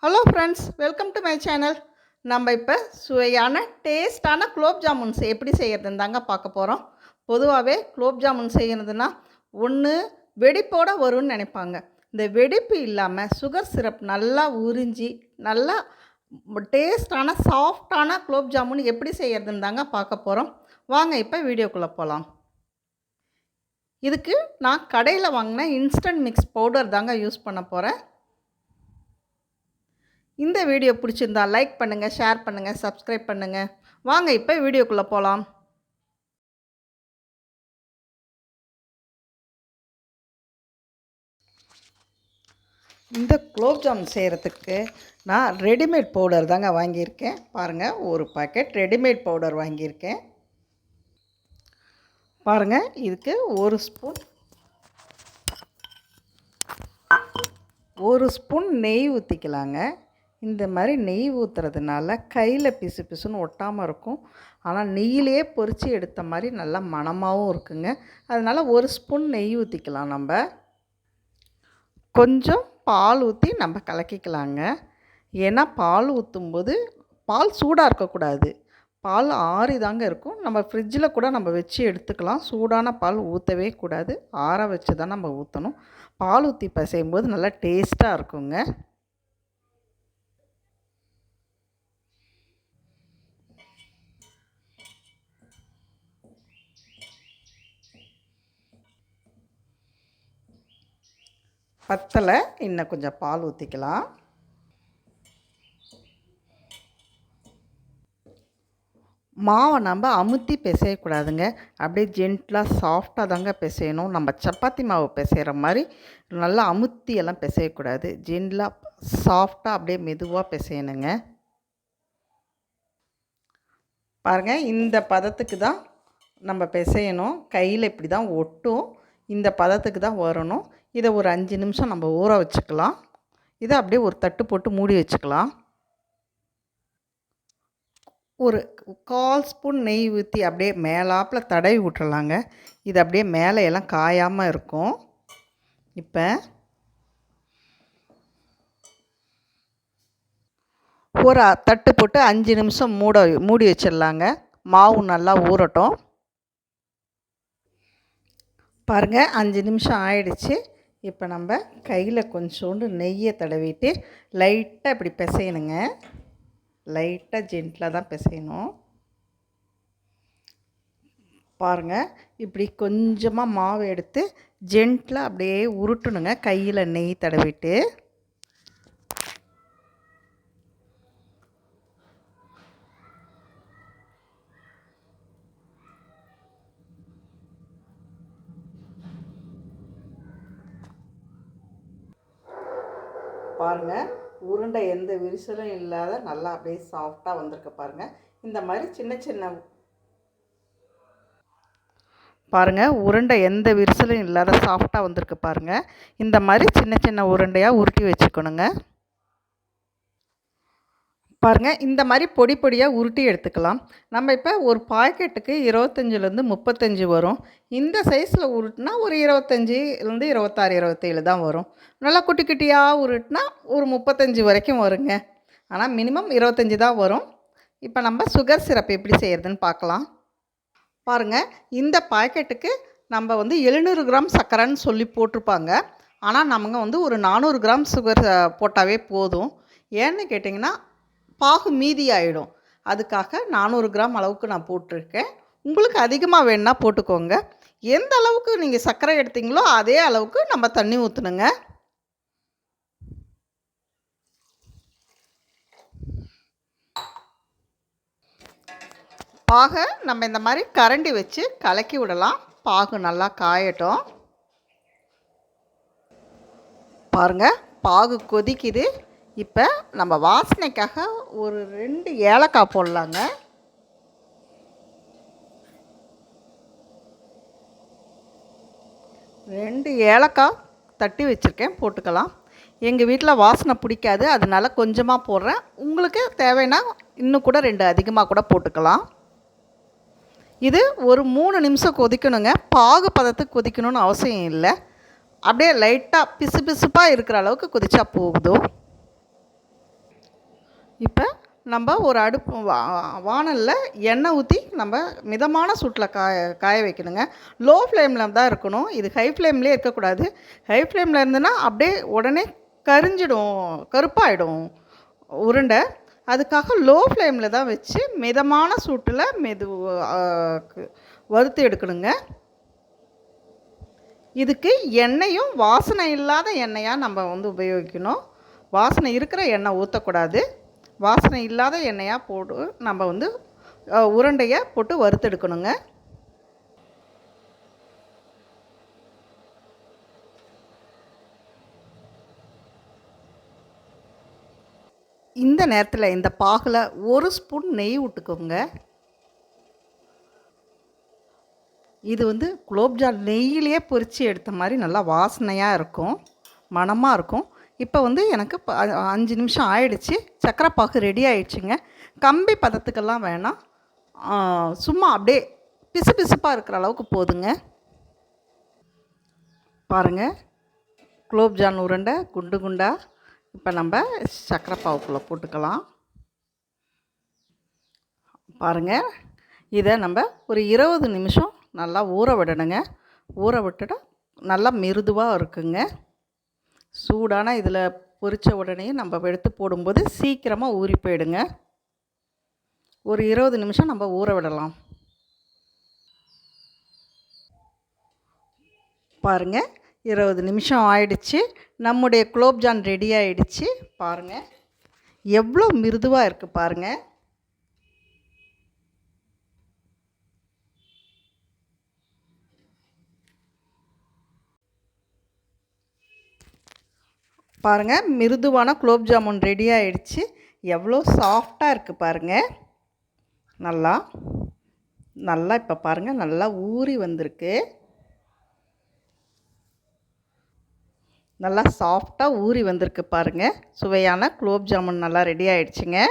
Hello friends, welcome to my channel. நம்ம இப்போ சுவையான டேஸ்டான குலோப் ஜாமுன்ஸ் எப்படி செய்கிறதுன்னு தாங்க பார்க்க போகிறோம். பொதுவாகவே குலோப் ஜாமுன் செய்கிறதுனா ஒன்று வெடிப்போடு வரும்னு நினைப்பாங்க. இந்த வெடிப்பு இல்லாமல் சுகர் சிரப் நல்லா உறிஞ்சி நல்லா டேஸ்டான சாஃப்டான குலோப் ஜாமுன் எப்படி செய்கிறதுன்னு தாங்க பார்க்க போகிறோம். வாங்க இப்போ வீடியோக்குள்ளே போகலாம். இதுக்கு நான் கடையில் வாங்கின இன்ஸ்டன்ட் மிக்ஸ் பவுடர் தாங்க யூஸ் பண்ண போகிறேன். இந்த வீடியோ பிடிச்சிருந்தா லைக் பண்ணுங்கள், ஷேர் பண்ணுங்கள், சப்ஸ்கிரைப் பண்ணுங்கள். வாங்க இப்போ வீடியோக்குள்ளே போகலாம். இந்த குலோப் ஜாமுன் செய்கிறதுக்கு நான் ரெடிமேட் பவுடர் தாங்க வாங்கியிருக்கேன். பாருங்கள், ஒரு பாக்கெட் ரெடிமேட் பவுடர் வாங்கியிருக்கேன். பாருங்கள், இதுக்கு ஒரு ஸ்பூன் நெய் ஊற்றிக்கலாங்க. இந்த மாதிரி நெய் ஊற்றுறதுனால கையில் பிசு பிசுன்னு ஒட்டாமல் இருக்கும். ஆனால் நெய்யிலே பொரித்து எடுத்த மாதிரி நல்லா மணமாகவும் இருக்குங்க. அதனால் ஒரு ஸ்பூன் நெய் ஊற்றிக்கலாம். நம்ம கொஞ்சம் பால் ஊற்றி நம்ம கலக்கிக்கலாங்க. ஏன்னா பால் ஊற்றும்போது பால் சூடாக இருக்கக்கூடாது, பால் ஆறி தாங்க இருக்கும். நம்ம ஃப்ரிட்ஜில் கூட நம்ம வச்சு எடுத்துக்கலாம். சூடான பால் ஊற்றவே கூடாது, ஆற வச்சு தான் நம்ம ஊற்றணும். பால் ஊற்றி பசையும்போது நல்லா டேஸ்ட்டாக இருக்குங்க. பத்தலை, இன்னும் கொஞ்சம் பால் ஊற்றிக்கலாம். மாவை நம்ம அமுத்தி பிசையக்கூடாதுங்க. அப்படியே ஜென்ட்லாக சாஃப்டாக தாங்க பிசையணும். நம்ம சப்பாத்தி மாவு பிசைகிற மாதிரி நல்லா அமுத்தி எல்லாம் பிசையக்கூடாது. ஜென்ட்லாக சாஃப்டாக அப்படியே மெதுவாக பிசையணுங்க. பாருங்கள், இந்த பதத்துக்கு தான் நம்ம பிசையணும். கையில் இப்படி தான் ஒட்டும். இந்த பதத்துக்கு தான் வரணும். இதை ஒரு 5 நிமிஷம் நம்ம ஊற வச்சுக்கலாம். இதை அப்படியே ஒரு தட்டு போட்டு மூடி வச்சுக்கலாம். ஒரு 1/4 ஸ்பூன் நெய் ஊற்றி அப்படியே மேலாப்பில் தடவி விட்டுறலாங்க. இது அப்படியே மேலே எல்லாம் காயாமல் இருக்கும். இப்போ ஒரு தட்டு போட்டு 5 நிமிஷம் மூடி வச்சிடலாங்க. மாவு நல்லா ஊறட்டும். பாருங்கள், 5 நிமிஷம் ஆயிடுச்சு. இப்போ நம்ம கையில் கொஞ்சோண்டு நெய்யை தடவிட்டு லைட்டாக இப்படி பிசையணுங்க. லைட்டாக ஜென்டிலாக தான் பிசையணும். பாருங்கள், இப்படி கொஞ்சமாக மாவு எடுத்து ஜென்டிலாக அப்படியே உருட்டணுங்க, கையில் நெய் தடவிட்டு. பாருங்கள், உருண்டை எந்த விரிசலும் இல்லாத நல்லா அப்படியே சாஃப்டாக வந்திருக்கு. பாருங்கள், இந்த மாதிரி சின்ன பாருங்கள், உருண்டை எந்த விரிசலும் இல்லாத சாஃப்டாக வந்திருக்கு. பாருங்கள், இந்த மாதிரி சின்ன உருண்டையாக உருட்டி வச்சுக்கணுங்க. பாருங்கள், இந்த மாதிரி பொடி பொடியாக உருட்டி எடுத்துக்கலாம். நம்ம இப்போ ஒரு பாக்கெட்டுக்கு 25லேருந்து 35 வரும். இந்த சைஸில் உருட்டினா ஒரு 25லேருந்து 26, 27 தான் வரும். நல்லா குட்டி குட்டியாக உருட்டினா ஒரு 35 வரைக்கும் வருங்க. ஆனால் மினிமம் 25 தான் வரும். இப்போ நம்ம சுகர் சிரப் எப்படி செய்கிறதுன்னு பார்க்கலாம். பாருங்கள், இந்த பாக்கெட்டுக்கு நம்ம 700 கிராம் சர்க்கரைன்னு சொல்லி போட்டிருப்பாங்க. ஆனால் நம்ம ஒரு 400 கிராம் சுகர் போட்டாவே போதும். ஏன்னு கேட்டிங்கன்னா பாகு மீதி ஆகிடும். அதுக்காக 400 கிராம் அளவுக்கு நான் போட்டிருக்கேன். உங்களுக்கு அதிகமாக வேணுன்னா போட்டுக்கோங்க. எந்த அளவுக்கு நீங்கள் சர்க்கரை எடுத்தீங்களோ அதே அளவுக்கு நம்ம தண்ணி ஊற்றணுங்க. பாகை நம்ம இந்த மாதிரி கரண்டி வச்சு கலக்கி விடலாம். பாகு நல்லா காயட்டும். பாருங்கள், பாகு கொதிக்குது. இப்போ நம்ம வாசனைக்காக ஒரு 2 ஏலக்காய் போடலாங்க. ரெண்டு ஏலக்காய் தட்டி வச்சுருக்கேன், போட்டுக்கலாம். எங்கள் வீட்டில் வாசனை பிடிக்காது, அதனால கொஞ்சமாக போடுறேன். உங்களுக்கு தேவைன்னா இன்னும் கூட 2 அதிகமாக கூட போட்டுக்கலாம். இது ஒரு 3 நிமிஷம் கொதிக்கணுங்க. பாகு பதத்துக்கு கொதிக்கணும்னு அவசியம் இல்லை. அப்படியே லைட்டாக பிசு பிசுப்பாக இருக்கிற அளவுக்கு கொதிச்சா போதும். இப்போ நம்ம ஒரு அடுப்பு வாணலில் எண்ணெய் ஊற்றி நம்ம மிதமான சூட்டில் காய வைக்கணுங்க. லோ ஃப்ளேமில் தான் இருக்கணும். இது ஹை ஃப்ளேம்லேயே இருக்கக்கூடாது. ஹை ஃப்ளேமில் இருந்ததுன்னா அப்படியே உடனே கரிஞ்சிடும், கருப்பாயிடும் உருண்டை. அதுக்காக லோ ஃப்ளேமில் தான் வச்சு மிதமான சூட்டில் வறுத்து எடுக்கணுங்க. இதுக்கு எண்ணெயும் வாசனை இல்லாத எண்ணெயாக நம்ம உபயோகிக்கணும். வாசனை இருக்கிற எண்ணெய் ஊற்றக்கூடாது. வாசனை இல்லாத எண்ணெயாக போட்டு நம்ம உருண்டையை போட்டு வறுத்தெடுக்கணுங்க. இந்த நேரத்தில் இந்த பாகில் 1 ஸ்பூன் நெய் விட்டுக்கோங்க. இது குலோப்ஜாம் நெய்யிலேயே பொரித்து எடுத்த மாதிரி நல்லா வாசனையாக இருக்கும், மணமாக இருக்கும். இப்போ எனக்கு 5 நிமிஷம் ஆயிடுச்சு. சர்க்கரை பாகு ரெடி ஆயிடுச்சுங்க. கம்பி பதத்துக்கெல்லாம் வேணாம், சும்மா அப்படியே பிசு பிசுப்பாக இருக்கிற அளவுக்கு போதுங்க. பாருங்கள், குலோப்ஜான் உருண்டை குண்டு குண்டாக இப்போ நம்ம சர்க்கரை பாகுக்குள்ளே போட்டுக்கலாம். பாருங்கள், இதை நம்ம ஒரு 20 நிமிஷம் நல்லா ஊற விடணுங்க. ஊற விட்டுட்டா நல்லா மிருதுவாக இருக்குங்க. சூடான இதில் பொரித்த உடனே நம்ம எடுத்து போடும்போது சீக்கிரமாக ஊறி போயிடுங்க. ஒரு 20 நிமிஷம் நம்ம ஊற விடலாம். பாருங்கள், 20 நிமிஷம் ஆயிடுச்சு. நம்முடைய குலோப்ஜான் ரெடி ஆயிடுச்சு. பாருங்கள் எவ்வளோ மிருதுவாக இருக்குது பாருங்கள். பாருங்கள், மிருதுவான குலோப் ஜாமுன் ரெடி ஆகிடுச்சு. எவ்வளோ சாஃப்டாக இருக்குது பாருங்கள். நல்லா நல்லா இப்போ பாருங்கள், நல்லா ஊறி வந்திருக்கு. நல்லா சாஃப்டாக ஊறி வந்திருக்கு பாருங்கள். சுவையான குலோப் ஜாமுன் நல்லா ரெடி ஆகிடுச்சிங்க.